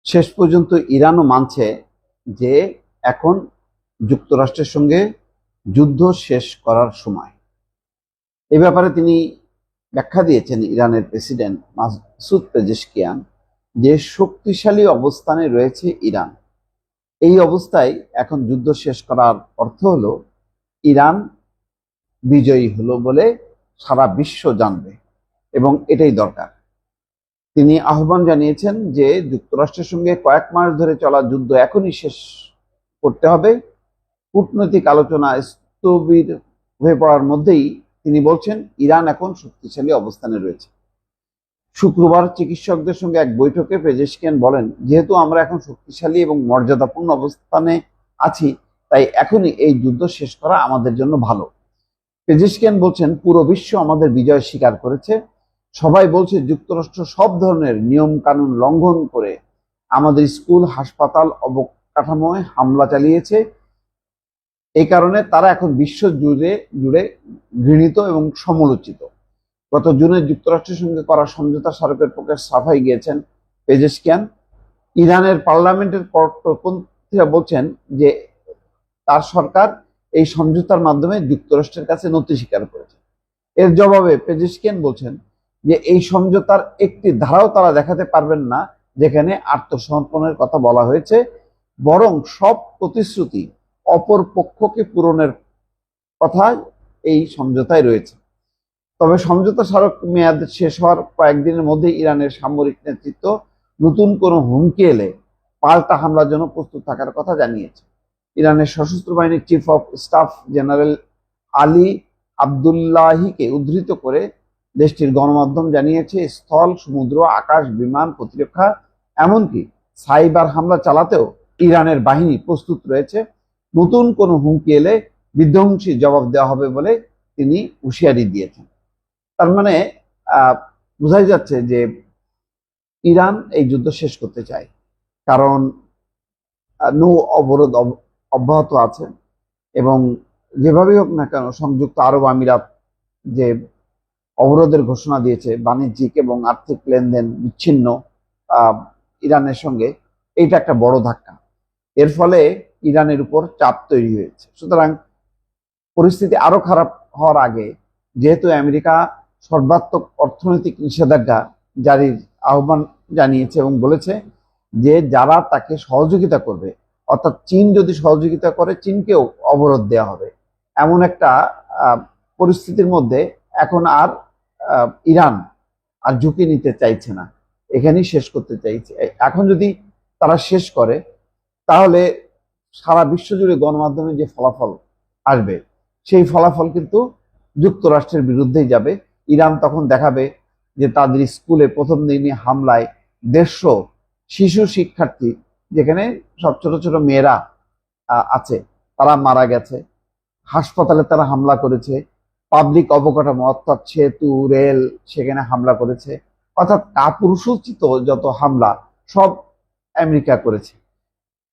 শেষ পর্যন্ত ইরানও মানছে যে এখন যুক্তরাষ্ট্রের সঙ্গে যুদ্ধ শেষ করার সময়। এ ব্যাপারে তিনি ব্যাখ্যা দিয়েছেন ইরানের প্রেসিডেন্ট মাসুদ পেজেশকিয়ান যে শক্তিশালী অবস্থানে রয়েছে ইরান। এই অবস্থায় এখন যুদ্ধ শেষ করার অর্থ হলো ইরান বিজয়ী হলো বলে সারা বিশ্ব জানবে এবং এটাই দরকার। তিনি আহ্বান জানিয়েছেন যে যুক্তরাষ্ট্রের সঙ্গে কয়েক মাস ধরে চলা যুদ্ধ এখনই শেষ করতে হবে। কূটনৈতিক আলোচনা স্থবির হয়ে পড়ার মধ্যেই তিনি বলছেন ইরান এখন শক্তিশালী অবস্থানে রয়েছে। শুক্রবার চিকিৎসকদের সঙ্গে এক বৈঠকে পেজেশকিয়ান বলেন, যেহেতু আমরা এখন শক্তিশালী এবং মর্যাদাপূর্ণ অবস্থানে আছি, তাই এখনই এই যুদ্ধ শেষ করা আমাদের জন্য ভালো। পেজেশকিয়ান বলছেন, পুরো বিশ্ব আমাদের বিজয় স্বীকার করেছে। সবাই বলছে যুক্তরাষ্ট্র সব ধরনের নিয়ম কানুন লঙ্ঘন করে আমাদের স্কুল, হাসপাতাল, অবকাঠামোয় হামলা চালিয়েছে। এই কারণে তারা এখন বিশ্ব জুড়ে ঘৃণিত এবং সমালোচিত। গত জুনে যুক্তরাষ্ট্রের সঙ্গে করা সমঝোতা স্মারকের পক্ষে সাফাই গিয়েছেন পেজেশকিয়ান। ইরানের পার্লামেন্টের কর্মকর্তারা বলছেন যে তার সরকার এই সমঝোতার মাধ্যমে যুক্তরাষ্ট্রের কাছে নতি স্বীকার করেছে। এর জবাবে পেজেশকিয়ান বলছেন যে এই সমঝোতার একটি ধারাও তারা দেখাতে পারবেন না যেখানে আত্মসমর্পণের কথা বলা হয়েছে, বরং সব প্রতিশ্রুতি অপর পক্ষকে পূরণের কথা এই সমঝোতায় রয়েছে। তবে সমঝোতা স্মারক মেয়াদ শেষ হওয়ার কয়েকদিনের মধ্যে ইরানের সামরিক নেতৃত্ব নতুন কোনো হুমকি এলে পাল্টা হামলার জন্য প্রস্তুত থাকার কথা জানিয়েছে। ইরানের সশস্ত্র বাহিনীর chief of staff general Ali আবদুল্লাহিকে উদ্ধৃত করে দেশটির গণমাধ্যম জানিয়েছে, স্থল, সমুদ্র, আকাশ, বিমান প্রতিরক্ষা, এমনকি সাইবার হামলা চালাতেও ইরানের বাহিনী প্রস্তুত রয়েছে। নতুন কোনো হুমকি এলে বিধ্বংসী জবাব দেওয়া হবে বলে তিনি হুঁশিয়ারি দিয়েছেন। তার মানে বোঝাই যাচ্ছে যে ইরান এই যুদ্ধ শেষ করতে চায়, কারণ নৌ অবরোধ অব্যাহত আছে এবং যেভাবেই হোক না কেন সংযুক্ত আরব আমিরাত যে অবরোধের ঘোষণা দিয়েছে, বাণিজ্যিক এবং আর্থিক লেনদেন বিচ্ছিন্ন ইরানের সঙ্গে, এইটা একটা বড় ধাক্কা। এর ফলে ইরানের উপর চাপ তৈরি হয়েছে। সুতরাং পরিস্থিতি আরো খারাপ হওয়ার আগে, যেহেতু আমেরিকা সর্বাত্মক অর্থনৈতিক নিষেধাজ্ঞা জারির আহ্বান জানিয়েছে এবং বলেছে যে যারা তাকে সহযোগিতা করবে, অর্থাৎ চীন যদি সহযোগিতা করে চীনকেও অবরোধ দেওয়া হবে, এমন একটা পরিস্থিতির মধ্যে এখন আর ইরান আর ঝুঁকি নিতে চাইছে না, এখানেই শেষ করতে চাইছে। এখন যদি তারা শেষ করে তাহলে সারা বিশ্ব জুড়ে গণমাধ্যমে যে ফলাফল আসবে সেই ফলাফল কিন্তু যুক্তরাষ্ট্রের বিরুদ্ধেই যাবে। ইরান তখন দেখাবে যে তাদের স্কুলে প্রথম দিনই হামলায় 150 শিশু শিক্ষার্থী, যেখানে সব ছোট ছোট মেয়েরা আছে, তারা মারা গেছে। হাসপাতালে তারা হামলা করেছে, পাবলিক অবকাঠামো অর্থাৎ সেতু, রেল, সেখানে হামলা করেছে। অর্থাৎ কাপুরুষোচিত যত হামলা সব আমেরিকা করেছে।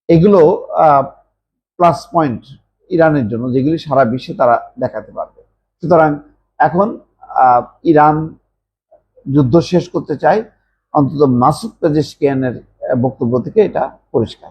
এগুলো প্লাস পয়েন্ট ইরানের জন্য, যেগুলি সারা বিশ্বে তারা দেখাতে পারবে। সুতরাং এখন ইরান যুদ্ধ শেষ করতে চায়, অন্তত মাসুদ পেজেশকিয়ানের বক্তব্য থেকে এটা পরিষ্কার।